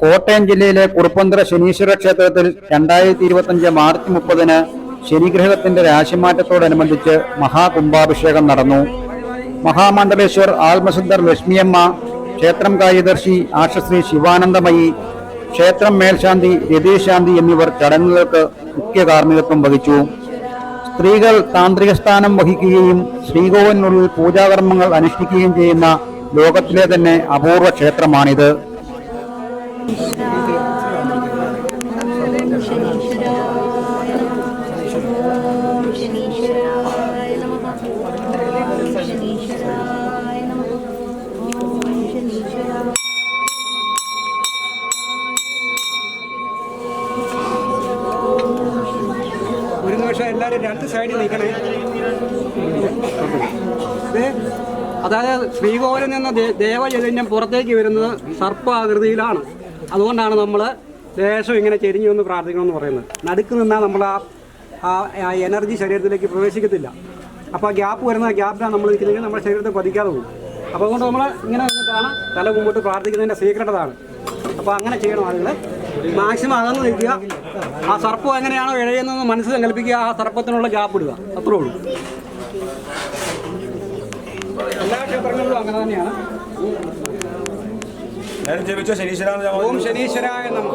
കോട്ടയം ജില്ലയിലെ കുറുപ്പന്തറ ശനീശ്വര ക്ഷേത്രത്തിൽ 2025 മാർച്ച് 30-ന് ശനിഗ്രഹത്തിന്റെ രാശിമാറ്റത്തോടനുബന്ധിച്ച് മഹാകുംഭാഭിഷേകം നടന്നു. മഹാമണ്ഡലേശ്വർ ആത്മസിദ്ധർ ലക്ഷ്മിയമ്മ, ക്ഷേത്രം കാര്യദർശി ആശശ്രീ ശിവാനന്ദമയി, ക്ഷേത്രം മേൽശാന്തി രതീശാന്തി എന്നിവർ ചടങ്ങുകൾക്ക് മുഖ്യ കാർമ്മികത്വം വഹിച്ചു. സ്ത്രീകൾ താന്ത്രിക സ്ഥാനം വഹിക്കുകയും ശ്രീകോവിലിനുള്ളിൽ പൂജാകർമ്മങ്ങൾ അനുഷ്ഠിക്കുകയും ചെയ്യുന്ന ലോകത്തിലെ തന്നെ അപൂർവ ക്ഷേത്രമാണിത്. ഒരു നിമിഷം എല്ലാവരും രണ്ട് സൈഡിൽ നിൽക്കണേ. അതായത് ശ്രീകോവിലിൽ നിന്ന് ദേവചൈതന്യം പുറത്തേക്ക് വരുന്നത് സർപ്പാകൃതിയിലാണ്. അതുകൊണ്ടാണ് നമ്മൾ ദേശം ഇങ്ങനെ ചെരിഞ്ഞു വന്ന് പ്രാർത്ഥിക്കണമെന്ന് പറയുന്നത്. നടുക്ക് നിന്നാൽ നമ്മൾ ആ എനർജി ശരീരത്തിലേക്ക് പ്രവേശിക്കത്തില്ല. അപ്പോൾ ഗ്യാപ്പ് വരുന്ന ഗ്യാപ്പിലാണ് നമ്മൾ നിൽക്കുന്നതെങ്കിൽ നമ്മുടെ ശരീരത്തെ പതിക്കാതെ പോകും. അപ്പോൾ അതുകൊണ്ട് നമ്മൾ ഇങ്ങനെ നിന്നിട്ടാണ് തല മുമ്പോട്ട് പ്രാർത്ഥിക്കുന്നതിൻ്റെ സീക്രട്ട് അതാണ്. അപ്പോൾ അങ്ങനെ ചെയ്യണം ആളുകൾ. മാക്സിമം അകന്ന് നിൽക്കുക. ആ സർപ്പം എങ്ങനെയാണോ ഇഴയുന്നതെന്ന് മനസ്സ് സങ്കല്പിക്കുക. ആ സർപ്പത്തിനുള്ള ഗ്യാപ്പ് ഇടുക. അത്രേ ഉള്ളൂ. എല്ലാ ക്ഷേത്രങ്ങളിലും അങ്ങനെ തന്നെയാണ്. ഓം ശനീശ്വരായ നമഃ.